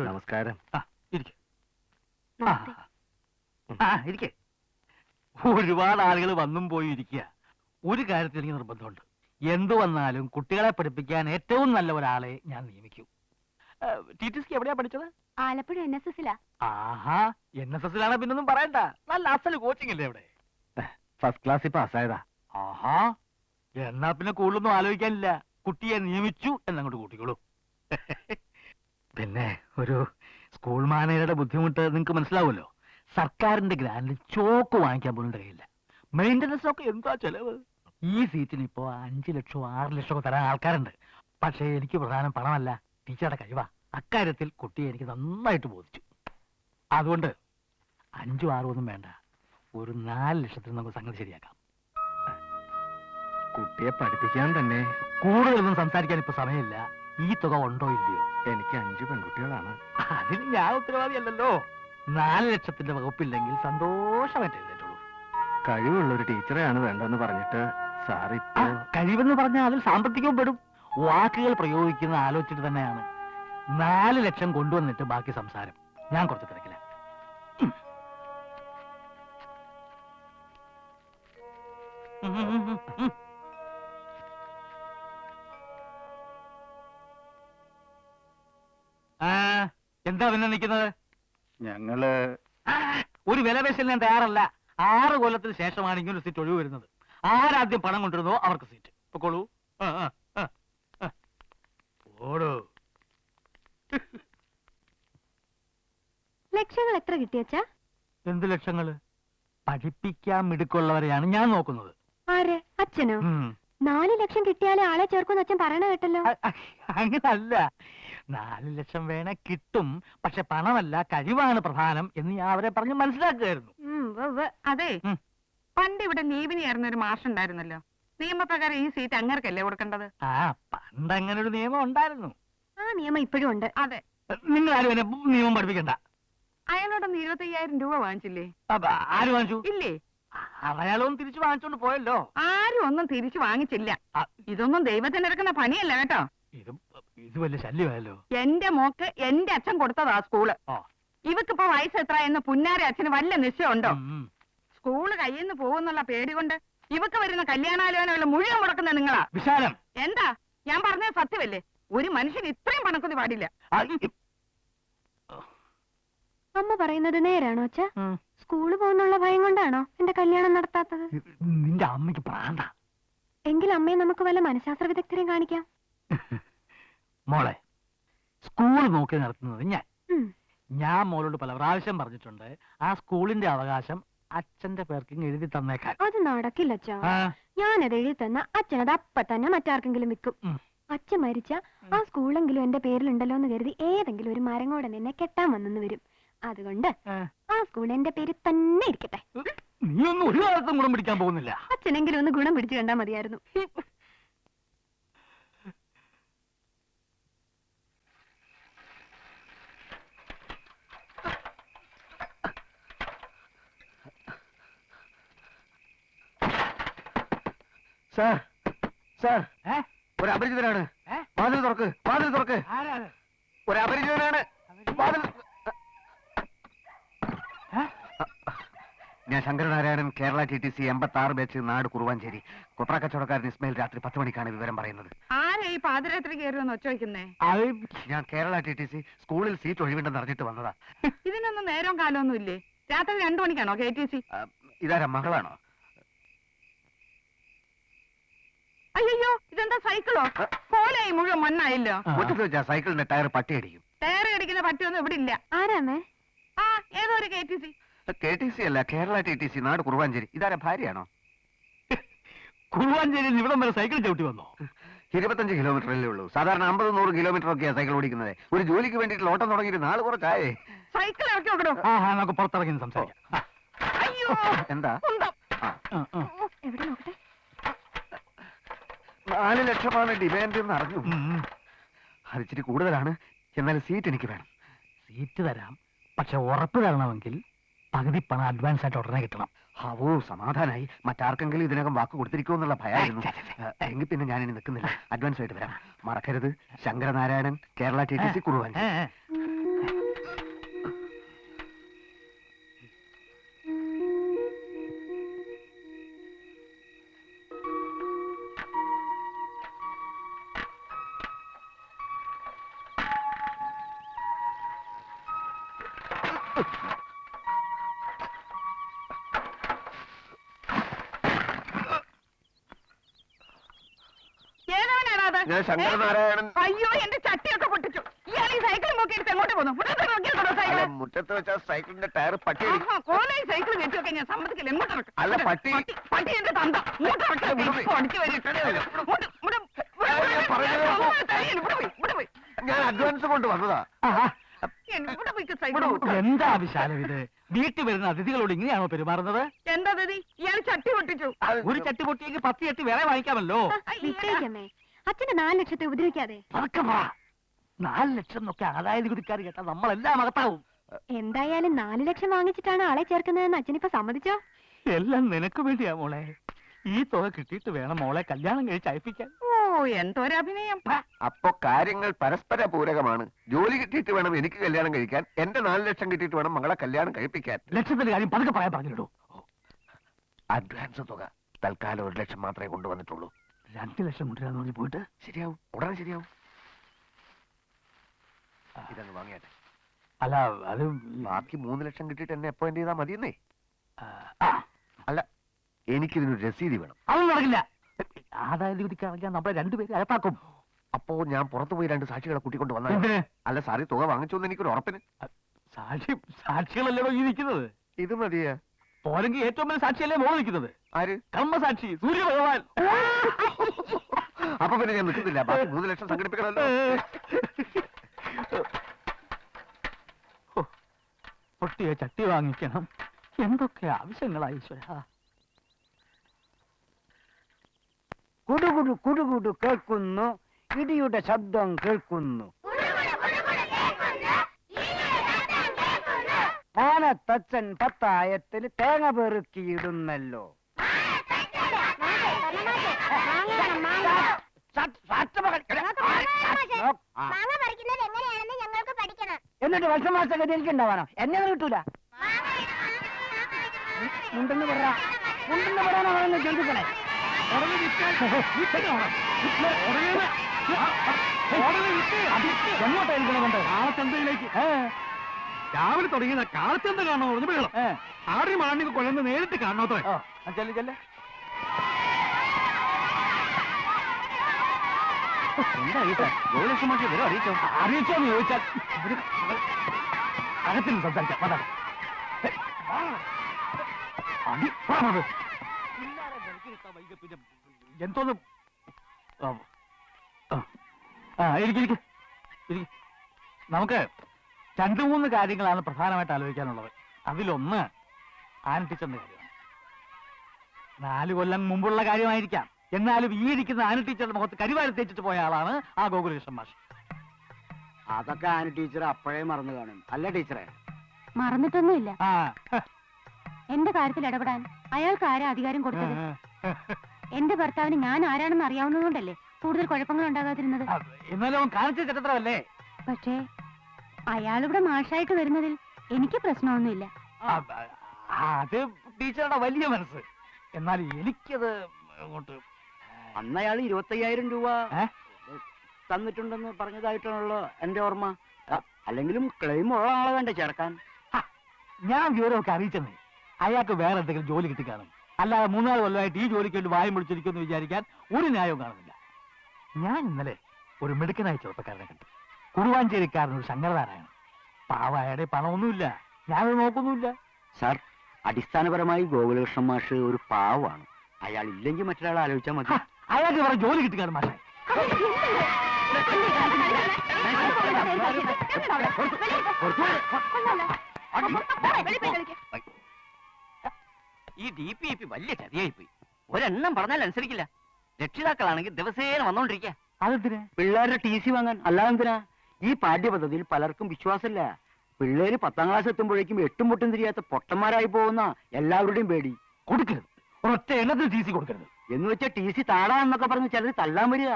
നമസ്കാരം. ഇരിക്കെ. ഒരുപാട് ആളുകൾ വന്നും പോയി ഇരിക്കുക. ഒരു കാര്യത്തിൽ എനിക്ക് നിർബന്ധമുണ്ട്. എന്തു വന്നാലും കുട്ടികളെ പഠിപ്പിക്കാൻ ഏറ്റവും നല്ല ഒരാളെ ഞാൻ നിയമിക്കൂ. TTC എവിടെയാ പഠിച്ചത്? ആലപ്പുഴ NSS-ലാ. ആഹാ, NSS-ലാണ് പിന്നൊന്നും പറയണ്ട. നല്ല അസല് കോച്ചിങ് അല്ലേ അവിടെ? ഫസ്റ്റ് ക്ലാസ്സിൽ പാസ്സായതാ. ആഹാ, എന്നാ പിന്നെ കൂടുതലൊന്നും ആലോചിക്കാനില്ല. കുട്ടിയെ നിയമിച്ചു എന്നങ്ങോട്ട് കൂട്ടിക്കോളൂ. പിന്നെ ഒരു സ്കൂൾ മാനേജറുടെ ബുദ്ധിമുട്ട് നിങ്ങൾക്ക് മനസ്സിലാവുമല്ലോ. സർക്കാരിന്റെ ഗ്രാൻഡിൽ ചോക്ക് വാങ്ങിക്കാൻ പോലും കഴിയില്ല. മെയിൻ്റനൻസ് ഒക്കെ എന്താ ചെലവ്? ഈ സീറ്റിന് ഇപ്പോ 5 ലക്ഷമോ 6 ലക്ഷമോ തരാൻ ആൾക്കാരുണ്ട്. പക്ഷേ എനിക്ക് പ്രധാനം പണമല്ല, ടീച്ചറുടെ കഴിവാ. അക്കാര്യത്തിൽ കുട്ടിയെ എനിക്ക് നന്നായിട്ട് ബോധിച്ചു. അതുകൊണ്ട് 5 6 ഒന്നും വേണ്ട, ഒരു 4 ലക്ഷത്തിന് നമുക്ക് സംഗതി ശരിയാക്കാം. കുട്ടിയെ പഠിപ്പിക്കാൻ തന്നെ. കൂടുതലൊന്നും സംസാരിക്കാൻ ഇപ്പൊ സമയമില്ല. ഈ തുക ഉണ്ടോ ഇല്ലയോ? എനിക്ക് 5 പെൺകുട്ടികളാണ്. അതിന് ഞാൻ ഉത്തരവാദിയല്ലല്ലോ. 4 ലക്ഷത്തിന്റെ വകുപ്പില്ലെങ്കിൽ സന്തോഷമായിട്ട് എഴുന്നേറ്റുള്ളൂ. കഴിവുള്ള ഒരു ടീച്ചറെയാണ് വേണ്ടെന്ന് പറഞ്ഞിട്ട് സാറിപ്പോ. കഴിവെന്ന് പറഞ്ഞാൽ അതിൽ സാമ്പത്തികവും പെടും. വാക്കുകൾ പ്രയോഗിക്കുന്ന ആലോചിച്ചിട്ട് തന്നെയാണ്. 4 ലക്ഷം കൊണ്ടുവന്നിട്ട് ബാക്കി സംസാരം. ഞാൻ കുറച്ച് തിരക്കില്ല. എന്താ പിന്നെ നിൽക്കുന്നത്? ഞങ്ങള് ഒരു വിലപേശൽ ഞാൻ തയ്യാറല്ല. 6 കൊല്ലത്തിന് ശേഷമാണ് ഇങ്ങനെ സീറ്റ് ഒഴിവ് വരുന്നത്. ആരാദ്യം പണം കൊണ്ടിരുന്നോ അവർക്ക് സീറ്റ്. പൊക്കോളൂ. ഓടോ. ലക്ഷങ്ങൾ എത്ര കിട്ടിയച്ചാ? എന്ത് ലക്ഷങ്ങള്? പഠിപ്പിക്കാൻ മിടുക്കുള്ളവരെയാണ് ഞാൻ നോക്കുന്നത്. ആരെ? അച്ഛനോ? 4 ലക്ഷം കിട്ടിയാലേ ആളെ ചേർക്കുമെന്ന് അച്ഛൻ പറയണ കേട്ടല്ലോ. അങ്ങനല്ല. 4 ലക്ഷം വേണേ കിട്ടും, പക്ഷെ പണമല്ല കഴിവാണ് പ്രധാനം എന്ന് ഞാൻ അവരെ പറഞ്ഞ് മനസ്സിലാക്കുകയായിരുന്നു. അതെ, പണ്ട് ഇവിടെ നീവിനിയായിരുന്ന ഒരു മാഷുണ്ടായിരുന്നല്ലോ. നിയമപ്രകാരം ഈ സീറ്റ് അങ്ങർക്കല്ലേ കൊടുക്കേണ്ടത്? പണ്ട് അങ്ങനെ ഒരു നിയമം ഉണ്ടായിരുന്നു. ആ നിയമം ഇപ്പോഴും ഉണ്ട്. അതെ. നിങ്ങൾ ആരും എന്നെ നിയമം പഠിപ്പിക്കണ്ട. അയാളോടൊന്ന് 25,000 രൂപ വാങ്ങിച്ചില്ലേ? ആര് വാങ്ങിച്ചു? ഇല്ലേ? അയാളൊന്നും തിരിച്ചു വാങ്ങിച്ചോണ്ട് പോയല്ലോ. ആരും ഒന്നും തിരിച്ചു വാങ്ങിച്ചില്ല. ഇതൊന്നും ദൈവത്തിന് എടുക്കുന്ന പണിയല്ല കേട്ടോ. ഇത് വലിയ ശല്യമായല്ലോ. എന്റെ മോക്ക് എന്റെ അച്ഛൻ കൊടുത്തതാ സ്കൂള്. ഇവക്കിപ്പോ വയസ്സ് എത്ര എന്ന് പുന്നാര അച്ഛന് വല്ല നിശ്ചയമുണ്ടോ? സ്കൂള് കയ്യിൽ നിന്ന് പോകുന്നുള്ള പേടി കൊണ്ട് ഇവക്ക് വരുന്ന കല്യാണാലോചനകൾ മുഴുവൻ മുടക്കുന്ന നിങ്ങളാ. വിശാലം, എന്താ ഞാൻ പറഞ്ഞത് സത്യമല്ലേ? ഒരു മനുഷ്യൻ ഇത്രയും പണക്കൊതി പാടില്ല. അമ്മ പറയുന്നത് നേരാണോ അച്ഛാ? സ്കൂള് പോകുന്നുള്ള ഭയം കൊണ്ടാണോ എന്റെ കല്യാണം നടത്താത്തത്? നിന്റെ അമ്മയ്ക്ക് പ്രാന്ത. എങ്കിൽ അമ്മയെ നമുക്ക് വല്ല മനഃശാസ്ത്ര വിദഗ്ധരെയും കാണിക്കാം. മോളെ, സ്കൂൾ നോക്കി നടത്തുന്നത് ഞാൻ മോളോട് പല പ്രാവശ്യം പറഞ്ഞിട്ടുണ്ട്. ആ സ്കൂളിന്റെ അവകാശം അച്ഛന്റെ പേർക്ക് എഴുതി തന്നേക്കാൻ. അത് നടക്കില്ല അച്ഛാ. ഞാനത് എഴുതി തന്ന അച്ഛനത് അപ്പ തന്നെ മറ്റാർക്കെങ്കിലും വിൽക്കും. അച്ഛൻ മരിച്ച ആ സ്കൂളെങ്കിലും എന്റെ പേരിലുണ്ടല്ലോ എന്ന് കരുതി ഏതെങ്കിലും ഒരു മരങ്ങോടെ നിന്നെ കെട്ടാൻ വന്നെന്ന് വരും. അതുകൊണ്ട് ആ സ്കൂൾ എന്റെ പേര് തന്നെ ഇരിക്കട്ടെ. നീ ഒന്നും ഒരു കാലത്തും ഗുണം പിടിക്കാൻ പോകുന്നില്ല. അച്ഛനെങ്കിലും ഒന്ന് ഗുണം പിടിച്ചു കണ്ടാ മതിയായിരുന്നു. സാർ, സാർ, ഒരു അപരിചിതനാണ്. വാതിൽ തുറക്ക്, വാതിൽ തുറക്ക്. ഒരു അപരിചിതനാണ്. ഞാൻ ശങ്കരനാരായണൻ, കേരള TTC 86 ബാച്ച്, നാട് കുറുവാഞ്ചേരി. കൊപ്ര കച്ചവടക്കാരൻ ഇസ്മയിൽ രാത്രി 10 മണിക്കാണ് വിവരം പറയുന്നത്. ആരാ ഈ പാതിരാത്രി കയറുമെന്ന് ഒച്ച വയ്ക്കുന്നേ? ഞാൻ കേരള TTC സ്കൂളിൽ സീറ്റ് ഒഴിവുണ്ടെന്ന് അറിഞ്ഞിട്ട് വന്നതാ. ഇതിനൊന്നും നേരവും കാലമൊന്നും ഇല്ലേ? രാത്രി 2 മണിക്കാണോ KTC? ഇതാരാ, മകളാണോ? അയ്യോ, ഇതെന്താ സൈക്കിളോ? പോലായി മുഴുവൻ മണ്ണായില്ലോ. മുറ്റത്ത് വെച്ചാ സൈക്കിളിന്റെ ടയർ പട്ടിയടിക്കും. ടയർ അടിക്കുന്ന പറ്റിയൊന്നും ഇവിടെ ഇല്ല. ആരാമേ? ഏതോ ഒരു KTC. KTC അല്ല, കേരള TTC, നാട് കുറുവാഞ്ചേരി. ഇതാരാ, ഭാര്യയാണോ? കുറുവാഞ്ചേരിയിൽ ഇവിടം വരെ സൈക്കിൾ ചവിട്ടി വന്നോ? 25 കിലോമീറ്ററല്ലേ ഉള്ളൂ. സാധാരണ 50-100 കിലോമീറ്റർ ഒക്കെയാണ് സൈക്കിൾ ഓടിക്കുന്നത്. ഒരു ജോലിക്ക് വേണ്ടിയിട്ട് ഓട്ടം തുടങ്ങിയിട്ട് നാള് കുറച്ചായേ. സൈക്കിൾ ഇറക്കി നോക്കണോ? നമുക്ക് പുറത്തിറങ്ങി സംസാരിക്കാം. അയ്യോ, എന്താ? എവിടെ നോക്കട്ടെ. 4 ലക്ഷമാണ് ഡിമാൻഡ് എന്ന് അറിഞ്ഞു. അത് ഇച്ചിരി കൂടുതലാണ്. എന്നാൽ സീറ്റ് എനിക്ക് വേണം. സീറ്റ് തരാം, പക്ഷെ ഉറപ്പ് തരണമെങ്കിൽ പകുതി പണം അഡ്വാൻസ് ആയിട്ട് ഉടനെ കിട്ടണം. ഓ, സമാധാനായി. മറ്റാർക്കെങ്കിലും ഇതിനകം വാക്ക് കൊടുത്തിരിക്കുമെന്നുള്ള ഭയമായിരുന്നു. എങ്കിൽ പിന്നെ ഞാനിനി നിൽക്കുന്നില്ല. അഡ്വാൻസ് ആയിട്ട് വരാം. മറക്കരുത്, ശങ്കരനാരായണൻ, കേരള TTC, കുറുവാഞ്ചേരി. ഏതവനാണോ അത്? ഞാൻ ശങ്കരനാരായണൻ. അയ്യോ എന്റെ ചട്ടിയൊക്കെ പൊട്ടിച്ചു. ഇയാൾ ഈ സൈക്കിൾ നോക്കിയെടുത്ത് എങ്ങോട്ട് പോന്നു? മുറ്റത്ത് നോക്കിയെടുത്തോ സൈക്കിൾ? അല്ല, മുറ്റത്ത് വെച്ച സൈക്കിളിന്റെ ടയർ പട്ടി കോലയിൽ സൈക്കിൾ വെച്ചൊക്കെ ഞാൻ സമ്മതിക്കില്ല. എങ്ങോട്ട് ഇറക്ക്? അല്ല, പട്ടി. പട്ടി എന്റെ തന്ത. ഇങ്ങോട്ട് ഇറക്ക്. അടിച്ചു വരും. ഞാൻ അഡ്വാൻസ് കൊണ്ട് വന്നതാ. എന്താ വിശാലം ഇത്? വീട്ടിൽ വരുന്ന അതിഥികളോട് ഇങ്ങനെയാണോ പെരുമാറുന്നത്? എന്താ ദീ ഇയാൾ ചട്ടി പൊട്ടിച്ചു? ഒരു ചട്ടി പൊട്ടിയെങ്കിൽ 10 ചട്ടി വേറെ വാങ്ങിക്കാമല്ലോ. വിട്ടേക്കമ്മേ, അച്ഛന്റെ 4 ലക്ഷത്തെ ഉപദ്രവിക്കാതെ. 4 ലക്ഷം എന്നൊക്കെ ആദായ നികുതിക്കാർ കേട്ടാ നമ്മളെല്ലാം അകത്താവും. എന്തായാലും 4 ലക്ഷം വാങ്ങിച്ചിട്ടാണ് ആളെ ചേർക്കുന്നതെന്ന് അച്ഛനിപ്പോ സമ്മതിച്ചോ? എല്ലാം നിനക്ക് വേണ്ടിയാ മോളെ. ഈ തുക കിട്ടിയിട്ട് വേണം മോളെ കല്യാണം കഴിച്ച് അയപ്പിക്കാൻ. ഓ എന്തൊരഭിനയം. അപ്പൊ കാര്യങ്ങൾ പരസ്പര പൂരകമാണ്. ജോലി കിട്ടിയിട്ട് വേണം എനിക്ക് കല്യാണം കഴിക്കാൻ, എന്റെ 4 ലക്ഷം കിട്ടിയിട്ട് വേണം മകളെ കല്യാണം കഴിപ്പിക്കാൻ. ലക്ഷത്തിന്റെ കാര്യം പതുക്കെ പറയാൻ പറഞ്ഞിടൂ. അഡ്വാൻസ് തുക തൽക്കാലം 1 ലക്ഷം മാത്രമേ കൊണ്ടുവന്നിട്ടുള്ളൂ. 2 ലക്ഷം കൊണ്ടുവരാന്ന് പറഞ്ഞ് പോയിട്ട് ശരിയാവും, ഉടനെ ശരിയാവും. ഇതങ്ങ് വാങ്ങിയാട്ടെ. അല്ല അത് ബാക്കി 3 ലക്ഷം കിട്ടിയിട്ട് എന്നെ അപ്പോയിന്റ് ചെയ്താൽ മതിയെന്നേ. ആ, അല്ല, എനിക്കിതിനൊരു രസീതി വേണം. അതൊന്നും നടക്കില്ല. ആദായ നികുതിക്കാണെങ്കിൽ നമ്മളെ 2 പേര് അകത്താക്കും. അപ്പോ ഞാൻ പുറത്തു പോയി 2 സാക്ഷികളെ കൂട്ടിക്കൊണ്ട് വന്നാൽ. എന്തിന്? അല്ല സാറി, തുക വാങ്ങിച്ചോന്ന് എനിക്കൊരു ഉറപ്പിന്. സാക്ഷികളല്ലല്ലോ ഈ നിൽക്കുന്നത്. ഇത് മതിയാ. പോരെങ്കിൽ ഏറ്റവും വലിയ സാക്ഷിയല്ലേ മോള് നിൽക്കുന്നത്. ആര്? കർമ്മസാക്ഷി സൂര്യഭഗവാൻ. അപ്പൊ പിന്നെ ഞാൻ നിൽക്കുന്നില്ല. ബാക്കി 3 ലക്ഷം സംഘടിപ്പിക്കണമല്ലോ. പൊട്ടിയ ചട്ടി വാങ്ങിക്കണം. എന്തൊക്കെ ആവശ്യങ്ങളായി ഈശ്വരാ. കുടുകുടു കുടുകുടു കേൾക്കുന്നു, ഇടിയുടെ ശബ്ദം കേൾക്കുന്നു. മാനത്തച്ഛൻ 10 തേങ്ങ പെറുക്കിയിടുന്നല്ലോ. എന്നിട്ട് വർഷമാസഗതി എനിക്ക് ഉണ്ടാവാനോ? എന്നെ ഒന്നും കിട്ടൂല. മുണ്ടെന്ന് പറയാനാണെന്ന് ചിന്തിക്കണേ. എങ്ങോട്ടായിരിക്കണമുണ്ട്? കാളച്ചന്തയിലേക്ക്. രാവിലെ തുടങ്ങിയ കാളച്ചന്ത കാണണോ? വെള്ളം ആടി മാണിക്ക് കൊഴന്ന് നേരിട്ട് കാണണോത്രേ. ചെല്ല് ചെല്ല്. എന്താ ഗോലക്ഷ്മാഷി വരും അറിയിച്ചോന്ന് ചോദിച്ചാൽ അകത്തിൽ സംസാരിക്കാം. എന്തോന്ന് നമുക്ക് 2-3 കാര്യങ്ങളാണ് പ്രധാനമായിട്ട് ആലോചിക്കാനുള്ളത്. അതിലൊന്ന് ആന ടീച്ചറിന്റെ കാര്യമാണ്. 4 കൊല്ലം മുമ്പുള്ള കാര്യമായിരിക്കാം, എന്നാലും ഈ ഇരിക്കുന്ന ആന ടീച്ചറുടെ മുഖത്ത് കരിവാരി തേച്ചിട്ട് പോയ ആളാണ് ആ ഗോകുലകൃഷ്ണൻ മാഷ്. അതൊക്കെ ആന ടീച്ചർ അപ്പോഴേ മറന്നു കാണും. അല്ല ടീച്ചറെ? മറന്നിട്ടൊന്നുമില്ല. ആ എന്റെ കാര്യത്തിൽ ഇടപെടാൻ അയാൾക്ക് ആരാ അധികാരം കൊടുത്തത്? എന്റെ ഭർത്താവിന് ഞാൻ ആരാണെന്ന് അറിയാവുന്നതുകൊണ്ടല്ലേ കൂടുതൽ കുഴപ്പങ്ങൾ ഉണ്ടാകാതിരുന്നത്. എന്നാലും അവൻ കാണിച്ച ചരിത്രമല്ലേ. പക്ഷേ അയാളിവിടെ മാഷായിട്ട് വരുന്നതിൽ എനിക്ക് പ്രശ്നമൊന്നുമില്ല. അത് ടീച്ചറുടെ വലിയ മനസ്സ്. എന്നാൽ എനിക്കത് അങ്ങോട്ട്. അന്ന് അയാൾ 25,000 രൂപ തന്നിട്ടുണ്ടെന്ന് പറഞ്ഞതായിട്ടാണല്ലോ എന്റെ ഓർമ്മ. അല്ലെങ്കിലും ക്ലെയിം ഉള്ള ആളെ വേണ്ടേ ചേർക്കാൻ? ഞാൻ വിവരമൊക്കെ അറിയിച്ചെന്നേ. അയാൾക്ക് വേറെ എന്തെങ്കിലും ജോലി കിട്ടിക്കാണും. അല്ലാതെ 3-4 കൊല്ലമായിട്ട് ഈ ജോലിക്ക് വേണ്ടി വായും പിടിച്ചിരിക്കുമെന്ന് വിചാരിക്കാൻ ഒരു ന്യായവും കാണുന്നില്ല. ഞാൻ ഇന്നലെ ഒരു മിടുക്കനായ ചെറുപ്പക്കാരനെ കണ്ടു. കുറുവാഞ്ചേരിക്കാരനൊരു ശങ്കരനാരായണൻ. പാവായുടെ പണമൊന്നുമില്ല, ഞാനത് നോക്കൊന്നുമില്ല. സാർ, അടിസ്ഥാനപരമായി ഗോകുലകൃഷ്ണൻ മാഷ് ഒരു പാവാണ്. അയാൾ ഇല്ലെങ്കിൽ മറ്റൊരാളെ ആലോചിച്ചാൽ മതി. അയാൾക്ക് വേറെ ജോലി കിട്ടിക്കാണും മാഷേ. ഈ DPIP വലിയ ചതിയായിപ്പോയി. ഒരെണ്ണം പറഞ്ഞാൽ അനുസരിക്കില്ല. രക്ഷിതാക്കളാണെങ്കിൽ ദിവസേന വന്നോണ്ടിരിക്കുക. അതെന്തിന്? പിള്ളേരുടെ TC വാങ്ങാൻ. അല്ലാതെന്തിനാ? ഈ പാഠ്യപദ്ധതിയിൽ പലർക്കും വിശ്വാസമില്ല. പിള്ളേര് 10ാം ക്ലാസ് എത്തുമ്പോഴേക്കും 8ഉം പൊട്ടും തിരിയാത്ത പൊട്ടന്മാരായി പോകുന്ന എല്ലാവരുടെയും പേടി. കൊടുക്കരുത്, ഒരൊറ്റ എണ്ണത്തിന് TC കൊടുക്കരുത്. എന്ന് വെച്ചാൽ TC താടാന്നൊക്കെ പറഞ്ഞ് ചിലർ തല്ലാൻ വരിക.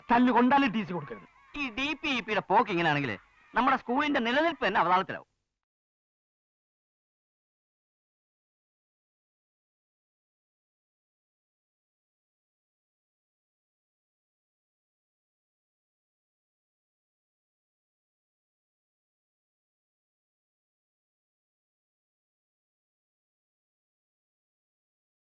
തല്ല് കൊണ്ടാലും TC കൊടുക്കരുത്. ഈ DPIP യുടെ പോക്ക് ഇങ്ങനെയാണെങ്കിൽ നമ്മുടെ സ്കൂളിന്റെ നിലനിൽപ്പ് തന്നെ അവതാളത്തിലാവും.